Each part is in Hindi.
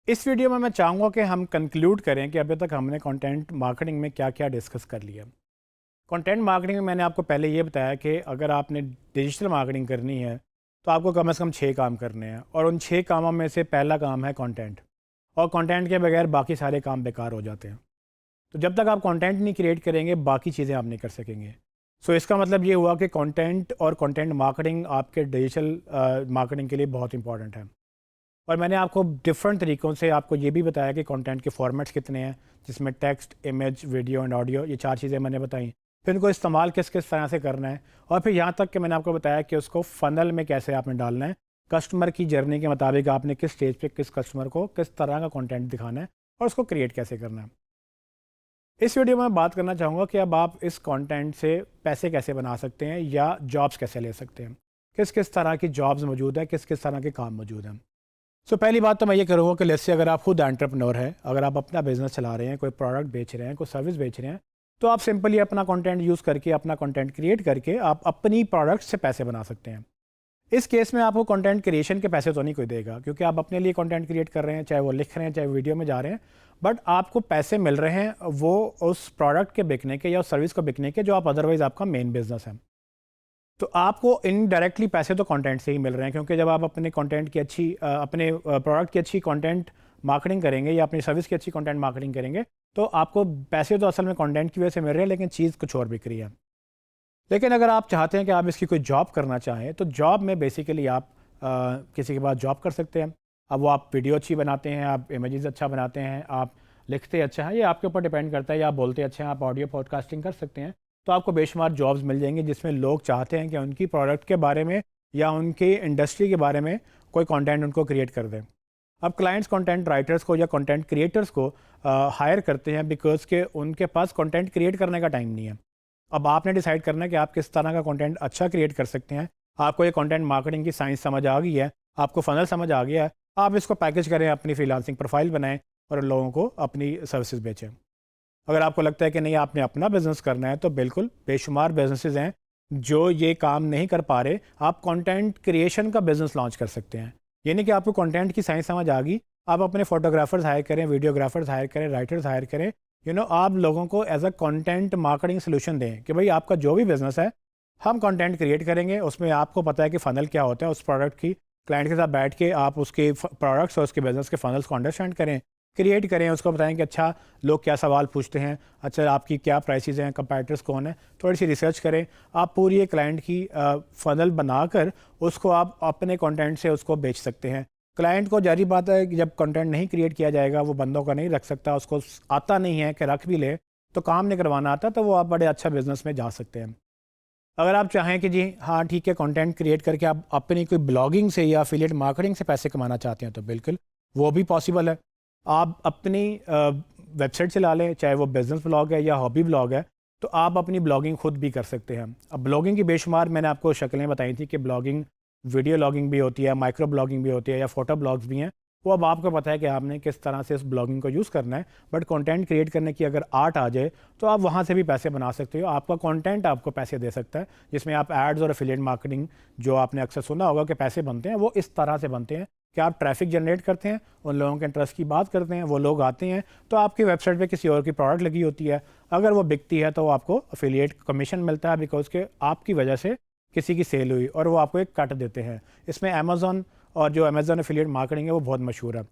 इस वीडियो में मैं चाहूँगा कि हम कंक्लूड करें कि अभी तक हमने कंटेंट मार्केटिंग में क्या क्या डिस्कस कर लिया। कंटेंट मार्केटिंग में मैंने आपको पहले ये बताया कि अगर आपने डिजिटल मार्केटिंग करनी है तो आपको कम से कम 6 काम करने हैं और उन 6 कामों में से पहला काम है कंटेंट। और कंटेंट के बगैर बाकी सारे काम बेकार हो जाते हैं। तो जब तक आप कंटेंट नहीं क्रिएट करेंगे बाकी चीज़ें आप नहीं कर सकेंगे। सो इसका मतलब ये हुआ कि कंटेंट और कंटेंट मार्केटिंग आपके डिजिटल मार्केटिंग के लिए बहुत इंपॉर्टेंट है। और मैंने आपको डिफरेंट तरीक़ों से आपको ये भी बताया कि कंटेंट के फॉर्मेट्स कितने हैं, जिसमें text, image, video and audio, ये 4 चीज़ें मैंने बताई। फिर इनको इस्तेमाल किस किस तरह से करना है और फिर यहाँ तक कि मैंने आपको बताया कि उसको फ़नल में कैसे आपने डालना है। कस्टमर की जर्नी के मुताबिक आपने किस स्टेज पे किस कस्टमर को किस तरह का कंटेंट दिखाना है और उसको क्रिएट कैसे करना है। इस वीडियो में मैं बात करना चाहूँगा कि अब आप इस कंटेंट से पैसे कैसे बना सकते हैं या जॉब्स कैसे ले सकते हैं। किस किस तरह की जॉब्स मौजूद हैं, किस किस तरह के काम मौजूद हैं। पहली बात तो मैं ये करूँगा कि लेट्स से अगर आप खुद एंटरप्रेन्योर हैं, अगर आप अपना बिजनेस चला रहे हैं, कोई प्रोडक्ट बेच रहे हैं, कोई सर्विस बेच रहे हैं, तो आप सिंपली अपना कंटेंट यूज़ करके, अपना कंटेंट क्रिएट करके आप अपनी प्रोडक्ट से पैसे बना सकते हैं। इस केस में आपको कंटेंट क्रिएशन के पैसे तो नहीं कोई देगा, क्योंकि आप अपने लिए कंटेंट क्रिएट कर रहे हैं, चाहे वो लिख रहे हैं, चाहे वीडियो में जा रहे हैं, बट आपको पैसे मिल रहे हैं वो उस प्रोडक्ट के बिकने के या उस सर्विस को बिकने के जो आप अदरवाइज़ आपका मेन बिजनेस है। तो आपको इनडायरेक्टली पैसे तो कंटेंट से ही मिल रहे हैं, क्योंकि जब आप अपने कंटेंट की अपने प्रोडक्ट की अच्छी कंटेंट मार्केटिंग करेंगे या अपनी सर्विस की अच्छी कंटेंट मार्केटिंग करेंगे तो आपको पैसे तो असल में कंटेंट की वजह से मिल रहे हैं, लेकिन चीज़ कुछ और बिक रही है। लेकिन अगर आप चाहते हैं कि आप इसकी कोई जॉब करना चाहें तो जॉब में बेसिकली आप किसी के पास जॉब कर सकते हैं। अब वो आप वीडियो अच्छी बनाते हैं, आप इमेजेस अच्छा बनाते हैं, आप लिखते अच्छा हैं, ये आपके ऊपर डिपेंड करता है, या आप बोलते अच्छे हैं, आप ऑडियो पॉडकास्टिंग कर सकते हैं, तो आपको बेशुमार जॉब्स मिल जाएंगे जिसमें लोग चाहते हैं कि उनकी प्रोडक्ट के बारे में या उनकी इंडस्ट्री के बारे में कोई कंटेंट उनको क्रिएट कर दें। अब क्लाइंट्स कंटेंट राइटर्स को या कंटेंट क्रिएटर्स को हायर करते हैं बिकॉज के उनके पास कंटेंट क्रिएट करने का टाइम नहीं है। अब आपने डिसाइड करना है कि आप किस तरह का कंटेंट अच्छा क्रिएट कर सकते हैं। आपको ये कंटेंट मार्केटिंग की साइंस समझ आ गई है, आपको फनल समझ आ गया है, आप इसको पैकेज करें, अपनी फ्रीलांसिंग प्रोफाइल बनाएं और लोगों को अपनी सर्विसेज बेचें। अगर आपको लगता है कि नहीं आपने अपना बिजनेस करना है तो बिल्कुल बेशुमार बिजनेसेस हैं जो ये काम नहीं कर पा रहे, आप कंटेंट क्रिएशन का बिजनेस लॉन्च कर सकते हैं। यानी कि आपको कंटेंट की साइंस समझ आ गई, आप अपने फोटोग्राफर्स हायर करें, वीडियोग्राफर्स हायर करें, राइटर्स हायर करें, आप लोगों को as a content marketing solution दें कि भाई आपका जो भी बिजनेस है हम कंटेंट क्रिएट करेंगे, उसमें आपको पता है कि फ़नल क्या होता है, उस प्रोडक्ट की क्लाइंट के साथ बैठ के आप उसके प्रोडक्ट्स और उसके बिजनेस के फ़नल्स को अंडरस्टैंड करें, क्रिएट करें, उसको बताएं कि अच्छा लोग क्या सवाल पूछते हैं, अच्छा आपकी क्या प्राइसेस हैं, कंपैटिटर्स कौन है, थोड़ी सी रिसर्च करें। आप पूरी एक क्लाइंट की फ़नल बनाकर उसको आप अपने कंटेंट से उसको बेच सकते हैं। क्लाइंट को जारी बात है कि जब कंटेंट नहीं क्रिएट किया जाएगा वो बंदों का नहीं रख सकता, उसको आता नहीं है कि रख भी ले तो काम नहीं करवाना आता, तो वो आप बड़े अच्छा बिजनेस में जा सकते हैं। अगर आप चाहें कि जी हाँ ठीक है, कंटेंट क्रिएट करके आप अपनी कोई ब्लॉगिंग से या एफिलिएट मार्केटिंग से पैसे कमाना चाहते हैं तो बिल्कुल वो भी पॉसिबल है। आप अपनी वेबसाइट चला लें, चाहे वो बिजनेस ब्लॉग है या हॉबी ब्लॉग है, तो आप अपनी ब्लॉगिंग खुद भी कर सकते हैं। अब ब्लॉगिंग की बेशुमार मैंने आपको शक्लें बताई थी कि ब्लॉगिंग, वीडियो ब्लॉगिंग भी होती है, माइक्रो ब्लॉगिंग भी होती है या फोटो ब्लॉग्स भी हैं। वो अब आपको पता है कि आपने किस तरह से उस ब्लॉगिंग को यूज़ करना है, बट कंटेंट क्रिएट करने की अगर आर्ट आ जाए तो आप वहाँ से भी पैसे बना सकते हो। आपका कंटेंट आपको पैसे दे सकता है, जिसमें आप एड्स और एफिलिएट मार्केटिंग जो आपने अक्सर सुना होगा कि पैसे बनते हैं, वो इस तरह से बनते हैं कि आप ट्रैफिक जनरेट करते हैं, उन लोगों के इंटरेस्ट की बात करते हैं, वो लोग आते हैं तो आपकी वेबसाइट पे किसी और की प्रोडक्ट लगी होती है, अगर वो बिकती है तो आपको एफिलिएट कमीशन मिलता है बिकॉज के आपकी वजह से किसी की सेल हुई और वो आपको एक कट देते हैं। इसमें अमेज़ॉन और जो अमेज़ॉन एफिलिएट मार्केटिंग है वो बहुत मशहूर है।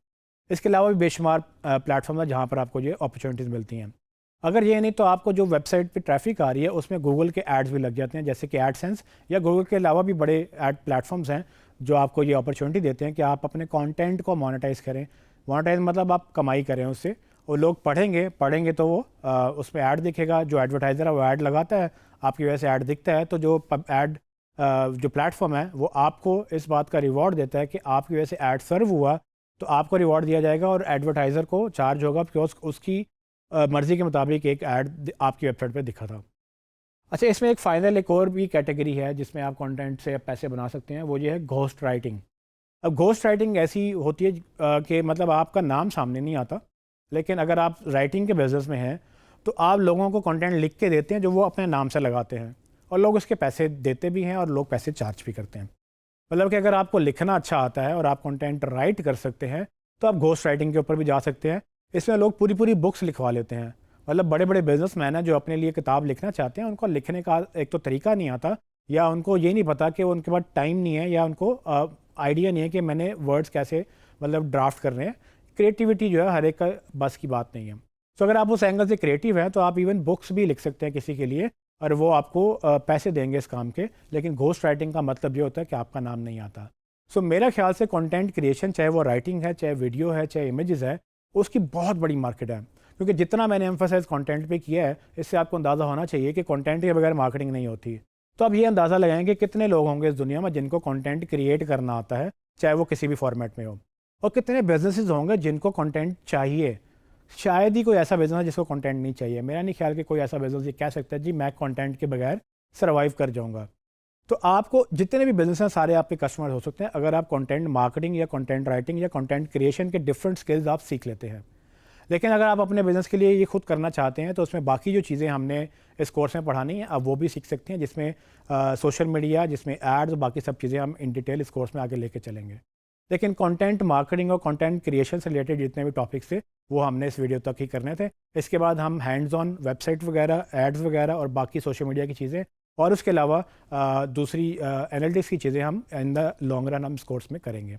इसके अलावा भी बेशुमार प्लेटफॉर्म है जहाँ पर आपको ये अपॉर्चुनिटीज़ मिलती हैं। अगर ये नहीं तो आपको जो वेबसाइट पे ट्रैफिक आ रही है उसमें गूगल के एड्स भी लग जाते हैं, जैसे कि एडसेंस या गूगल के अलावा भी बड़े एड प्लेटफॉर्म्स हैं जो आपको ये अपॉर्चुनिटी देते हैं कि आप अपने कंटेंट को मोनेटाइज करें। मोनेटाइज मतलब आप कमाई करें उससे, और लोग पढ़ेंगे तो वो उसमें ऐड दिखेगा, जो एडवर्टाइज़र है वो ऐड लगाता है, आपकी वजह से ऐड दिखता है, तो जो ऐड जो प्लेटफॉर्म है वो आपको इस बात का रिवॉर्ड देता है कि आपकी वजह से ऐड सर्व हुआ तो आपको रिवॉर्ड दिया जाएगा और एडवर्टाइज़र को चार्ज होगा बिकॉज उसकी मर्ज़ी के मुताबिक एक ऐड आपकी वेबसाइट पे दिखा था। अच्छा, इसमें एक फ़ाइनल एक और भी कैटेगरी है जिसमें आप कंटेंट से पैसे बना सकते हैं, वो ये है घोस्ट राइटिंग। अब घोस्ट राइटिंग ऐसी होती है कि मतलब आपका नाम सामने नहीं आता, लेकिन अगर आप राइटिंग के बिजनेस में हैं तो आप लोगों को कंटेंट लिख के देते हैं जो वो अपने नाम से लगाते हैं, और लोग उसके पैसे देते भी हैं और लोग पैसे चार्ज भी करते हैं। मतलब कि अगर आपको लिखना अच्छा आता है और आप कंटेंट राइट कर सकते हैं तो आप घोस्ट राइटिंग के ऊपर भी जा सकते हैं। इसमें लोग पूरी पूरी बुक्स लिखवा लेते हैं। मतलब बड़े बड़े बिजनेसमैन हैं जो अपने लिए किताब लिखना चाहते हैं, उनको लिखने का एक तो तरीका नहीं आता, या उनको ये नहीं पता कि उनके पास टाइम नहीं है, या उनको आइडिया नहीं है कि मैंने वर्ड्स कैसे मतलब ड्राफ्ट कर रहे हैं। क्रिएटिविटी जो है हर एक का बस की बात नहीं है। तो अगर आप उस एंगल से क्रिएटिव हैं तो आप इवन बुक्स भी लिख सकते हैं किसी के लिए, और वो आपको पैसे देंगे इस काम के। लेकिन घोस्ट राइटिंग का मतलब ये होता है कि आपका नाम नहीं आता। सो मेरा ख्याल से कंटेंट क्रिएशन, चाहे वो राइटिंग है, चाहे वीडियो है, चाहे इमेजेस है, उसकी बहुत बड़ी मार्केट है। क्योंकि जितना मैंने एम्फोसाइज कंटेंट पे किया है, इससे आपको अंदाज़ा होना चाहिए कि कंटेंट के बगैर मार्केटिंग नहीं होती। तो अब ये अंदाज़ा लगाएं कि कितने लोग होंगे इस दुनिया में जिनको कंटेंट क्रिएट करना आता है, चाहे वो किसी भी फॉर्मेट में हो, और कितने बिजनेसेस होंगे जिनको कंटेंट चाहिए। शायद ही कोई ऐसा बिजनेस है जिसको कंटेंट नहीं चाहिए। मेरा नहीं ख्याल कि कोई ऐसा बिजनेस ये कह सकता है जी मैं कंटेंट के बगैर सर्वाइव कर जाऊंगा। तो आपको जितने भी बिजनेस हैं सारे आपके कस्टमर हो सकते हैं अगर आप कंटेंट मार्केटिंग या कंटेंट राइटिंग या कंटेंट क्रिएशन के डिफरेंट स्किल्स आप सीख लेते हैं। लेकिन अगर आप अपने बिज़नेस के लिए ये खुद करना चाहते हैं तो उसमें बाकी जो चीज़ें हमने इस कोर्स में पढ़ानी है आप वो भी सीख सकते हैं, जिसमें सोशल मीडिया, जिसमें एड्स, बाकी सब चीज़ें हम इन डिटेल इस कोर्स में आगे लेके चलेंगे। लेकिन कंटेंट मार्केटिंग और कंटेंट क्रिएशन से रिलेटेड जितने भी टॉपिक्स थे वो हमने इस वीडियो तक ही करने थे। इसके बाद हम हैंड्स ऑन वेबसाइट वगैरह, एड्स वगैरह और बाकी सोशल मीडिया की चीज़ें, और उसके अलावा दूसरी एनालिटिक्स की चीज़ें हम इन द लॉन्ग रन हम इस कोर्स में करेंगे।